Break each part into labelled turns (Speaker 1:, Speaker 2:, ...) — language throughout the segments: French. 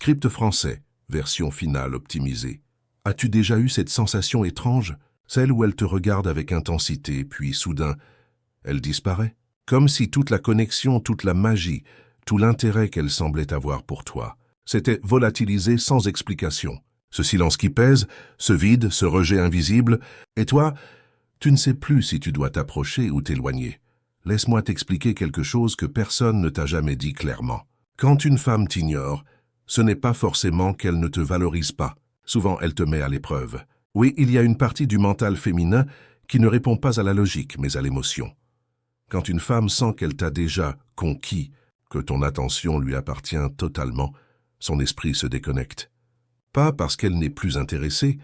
Speaker 1: Script français, version finale optimisée. As-tu déjà eu cette sensation étrange, celle où elle te regarde avec intensité, puis soudain, elle disparaît? Comme si toute la connexion, toute la magie, tout l'intérêt qu'elle semblait avoir pour toi, s'était volatilisé sans explication. Ce silence qui pèse, ce vide, ce rejet invisible, et toi, tu ne sais plus si tu dois t'approcher ou t'éloigner. Laisse-moi t'expliquer quelque chose que personne ne t'a jamais dit clairement. Quand une femme t'ignore, ce n'est pas forcément qu'elle ne te valorise pas. Souvent, elle te met à l'épreuve. Oui, il y a une partie du mental féminin qui ne répond pas à la logique, mais à l'émotion. Quand une femme sent qu'elle t'a déjà conquis, que ton attention lui appartient totalement, son esprit se déconnecte. Pas parce qu'elle n'est plus intéressée,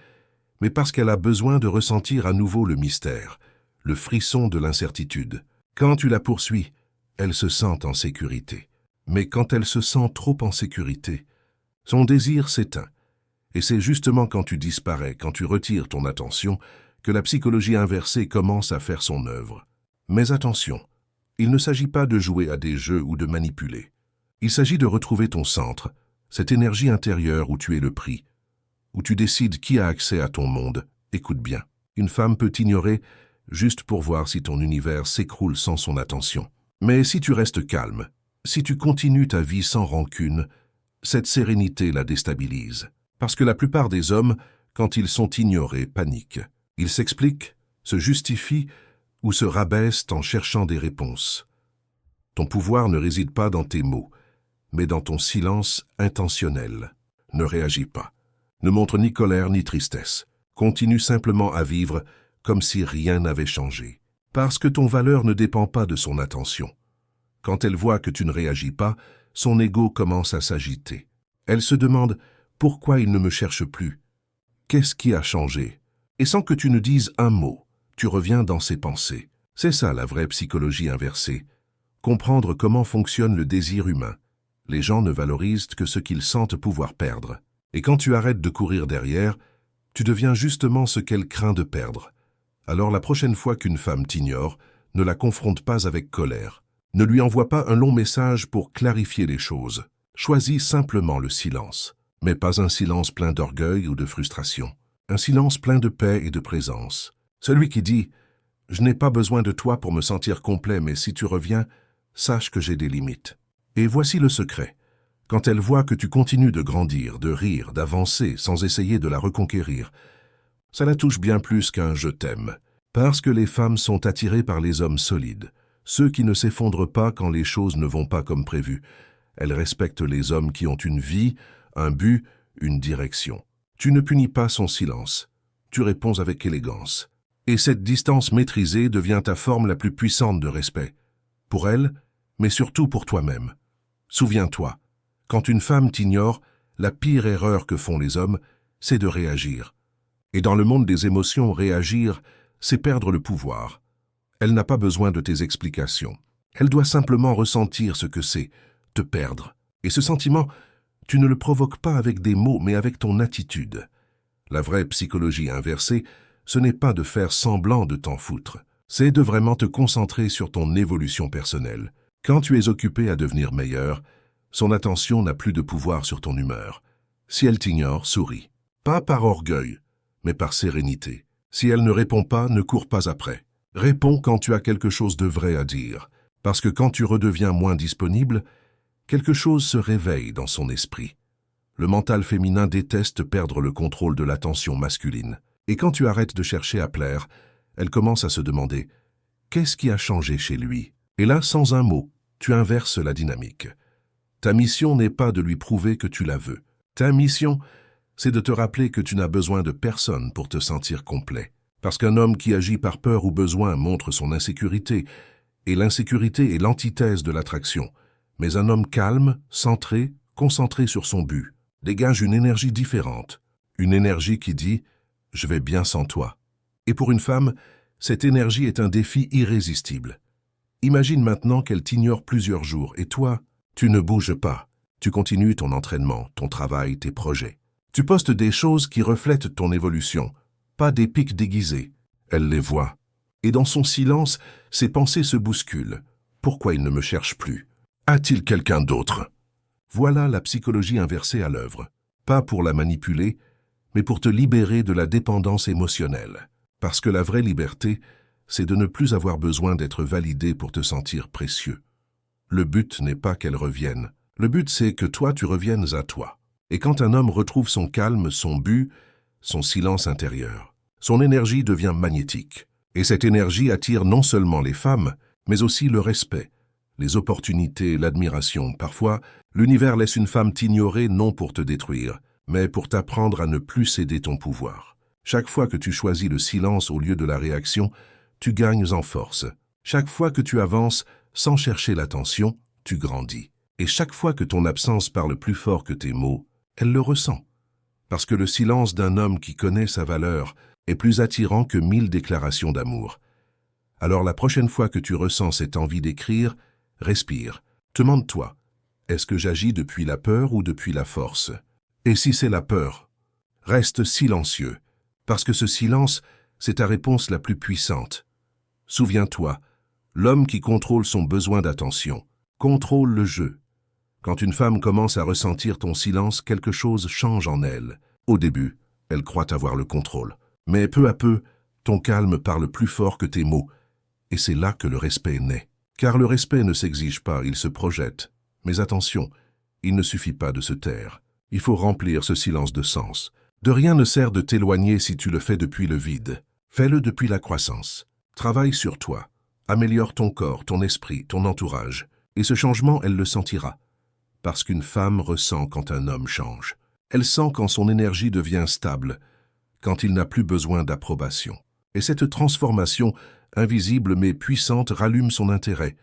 Speaker 1: mais parce qu'elle a besoin de ressentir à nouveau le mystère, le frisson de l'incertitude. Quand tu la poursuis, elle se sent en sécurité. Mais quand elle se sent trop en sécurité, son désir s'éteint. Et c'est justement quand tu disparais, quand tu retires ton attention, que la psychologie inversée commence à faire son œuvre. Mais attention, il ne s'agit pas de jouer à des jeux ou de manipuler. Il s'agit de retrouver ton centre, cette énergie intérieure où tu es le prix, où tu décides qui a accès à ton monde. Écoute bien, une femme peut t'ignorer juste pour voir si ton univers s'écroule sans son attention. Mais si tu restes calme, si tu continues ta vie sans rancune, cette sérénité la déstabilise. Parce que la plupart des hommes, quand ils sont ignorés, paniquent. Ils s'expliquent, se justifient ou se rabaissent en cherchant des réponses. Ton pouvoir ne réside pas dans tes mots, mais dans ton silence intentionnel. Ne réagis pas. Ne montre ni colère ni tristesse. Continue simplement à vivre comme si rien n'avait changé. Parce que ton valeur ne dépend pas de son attention. Quand elle voit que tu ne réagis pas, son ego commence à s'agiter. Elle se demande pourquoi il ne me cherche plus. Qu'est-ce qui a changé? Et sans que tu ne dises un mot, tu reviens dans ses pensées. C'est ça la vraie psychologie inversée. Comprendre comment fonctionne le désir humain. Les gens ne valorisent que ce qu'ils sentent pouvoir perdre. Et quand tu arrêtes de courir derrière, tu deviens justement ce qu'elle craint de perdre. Alors la prochaine fois qu'une femme t'ignore, ne la confronte pas avec colère. Ne lui envoie pas un long message pour clarifier les choses. Choisis simplement le silence. Mais pas un silence plein d'orgueil ou de frustration. Un silence plein de paix et de présence. Celui qui dit « Je n'ai pas besoin de toi pour me sentir complet, mais si tu reviens, sache que j'ai des limites. » Et voici le secret. Quand elle voit que tu continues de grandir, de rire, d'avancer sans essayer de la reconquérir, ça la touche bien plus qu'un « je t'aime ». Parce que les femmes sont attirées par les hommes solides, ceux qui ne s'effondrent pas quand les choses ne vont pas comme prévu. Elles respectent les hommes qui ont une vie, un but, une direction. Tu ne punis pas son silence. Tu réponds avec élégance. Et cette distance maîtrisée devient ta forme la plus puissante de respect. Pour elle, mais surtout pour toi-même. Souviens-toi, quand une femme t'ignore, la pire erreur que font les hommes, c'est de réagir. Et dans le monde des émotions, réagir, c'est perdre le pouvoir. Elle n'a pas besoin de tes explications. Elle doit simplement ressentir ce que c'est, te perdre. Et ce sentiment, tu ne le provoques pas avec des mots, mais avec ton attitude. La vraie psychologie inversée, ce n'est pas de faire semblant de t'en foutre. C'est de vraiment te concentrer sur ton évolution personnelle. Quand tu es occupé à devenir meilleur, son attention n'a plus de pouvoir sur ton humeur. Si elle t'ignore, souris. Pas par orgueil, mais par sérénité. Si elle ne répond pas, ne cours pas après. Réponds quand tu as quelque chose de vrai à dire. Parce que quand tu redeviens moins disponible, quelque chose se réveille dans son esprit. Le mental féminin déteste perdre le contrôle de l'attention masculine. Et quand tu arrêtes de chercher à plaire, elle commence à se demander « Qu'est-ce qui a changé chez lui ?» Et là, sans un mot, tu inverses la dynamique. Ta mission n'est pas de lui prouver que tu la veux. Ta mission, c'est de te rappeler que tu n'as besoin de personne pour te sentir complet. Parce qu'un homme qui agit par peur ou besoin montre son insécurité, et l'insécurité est l'antithèse de l'attraction. Mais un homme calme, centré, concentré sur son but, dégage une énergie différente. Une énergie qui dit « Je vais bien sans toi ». Et pour une femme, cette énergie est un défi irrésistible. Imagine maintenant qu'elle t'ignore plusieurs jours et toi, tu ne bouges pas. Tu continues ton entraînement, ton travail, tes projets. Tu postes des choses qui reflètent ton évolution, pas des pics déguisés. Elle les voit. Et dans son silence, ses pensées se bousculent. Pourquoi il ne me cherche plus? A-t-il quelqu'un d'autre? Voilà la psychologie inversée à l'œuvre. Pas pour la manipuler, mais pour te libérer de la dépendance émotionnelle. Parce que la vraie liberté, c'est de ne plus avoir besoin d'être validé pour te sentir précieux. Le but n'est pas qu'elle revienne. Le but, c'est que toi, tu reviennes à toi. Et quand un homme retrouve son calme, son but, son silence intérieur, son énergie devient magnétique. Et cette énergie attire non seulement les femmes, mais aussi le respect, les opportunités, l'admiration. Parfois, l'univers laisse une femme t'ignorer non pour te détruire, mais pour t'apprendre à ne plus céder ton pouvoir. Chaque fois que tu choisis le silence au lieu de la réaction, tu gagnes en force. Chaque fois que tu avances sans chercher l'attention, tu grandis. Et chaque fois que ton absence parle plus fort que tes mots, elle le ressent. Parce que le silence d'un homme qui connaît sa valeur est plus attirant que 1000 déclarations d'amour. Alors la prochaine fois que tu ressens cette envie d'écrire, respire. Demande-toi, est-ce que j'agis depuis la peur ou depuis la force? Et si c'est la peur, reste silencieux, parce que ce silence, c'est ta réponse la plus puissante. Souviens-toi, l'homme qui contrôle son besoin d'attention contrôle le jeu. Quand une femme commence à ressentir ton silence, quelque chose change en elle. Au début, elle croit avoir le contrôle. Mais peu à peu, ton calme parle plus fort que tes mots. Et c'est là que le respect naît. Car le respect ne s'exige pas, il se projette. Mais attention, il ne suffit pas de se taire. Il faut remplir ce silence de sens. De rien ne sert de t'éloigner si tu le fais depuis le vide. Fais-le depuis la croissance. Travaille sur toi. Améliore ton corps, ton esprit, ton entourage. Et ce changement, elle le sentira. Parce qu'une femme ressent quand un homme change. Elle sent quand son énergie devient stable, quand il n'a plus besoin d'approbation. Et cette transformation, invisible mais puissante, rallume son intérêt.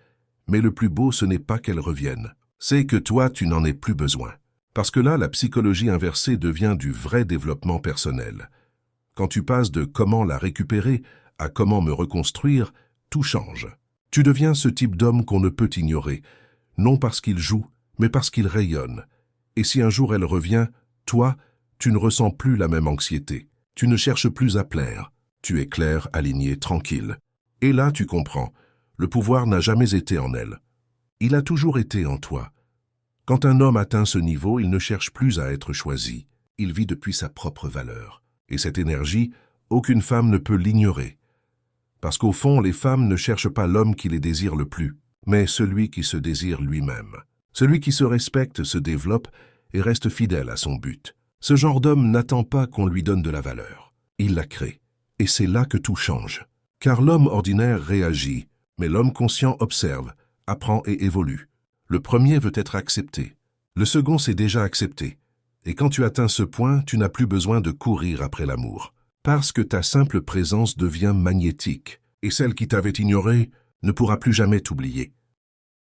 Speaker 1: Mais le plus beau, ce n'est pas qu'elle revienne. C'est que toi, tu n'en aies plus besoin. Parce que là, la psychologie inversée devient du vrai développement personnel. Quand tu passes de comment la récupérer à comment me reconstruire, tout change. Tu deviens ce type d'homme qu'on ne peut ignorer, non parce qu'il joue, mais parce qu'il rayonne. Et si un jour elle revient, toi, tu ne ressens plus la même anxiété. Tu ne cherches plus à plaire. Tu es clair, aligné, tranquille. Et là, tu comprends, le pouvoir n'a jamais été en elle. Il a toujours été en toi. Quand un homme atteint ce niveau, il ne cherche plus à être choisi. Il vit depuis sa propre valeur. Et cette énergie, aucune femme ne peut l'ignorer. Parce qu'au fond, les femmes ne cherchent pas l'homme qui les désire le plus, mais celui qui se désire lui-même. Celui qui se respecte, se développe et reste fidèle à son but. Ce genre d'homme n'attend pas qu'on lui donne de la valeur. Il la crée. Et c'est là que tout change. Car l'homme ordinaire réagit, mais l'homme conscient observe, apprend et évolue. Le premier veut être accepté. Le second s'est déjà accepté. Et quand tu atteins ce point, tu n'as plus besoin de courir après l'amour. Parce que ta simple présence devient magnétique. Et celle qui t'avait ignoré ne pourra plus jamais t'oublier.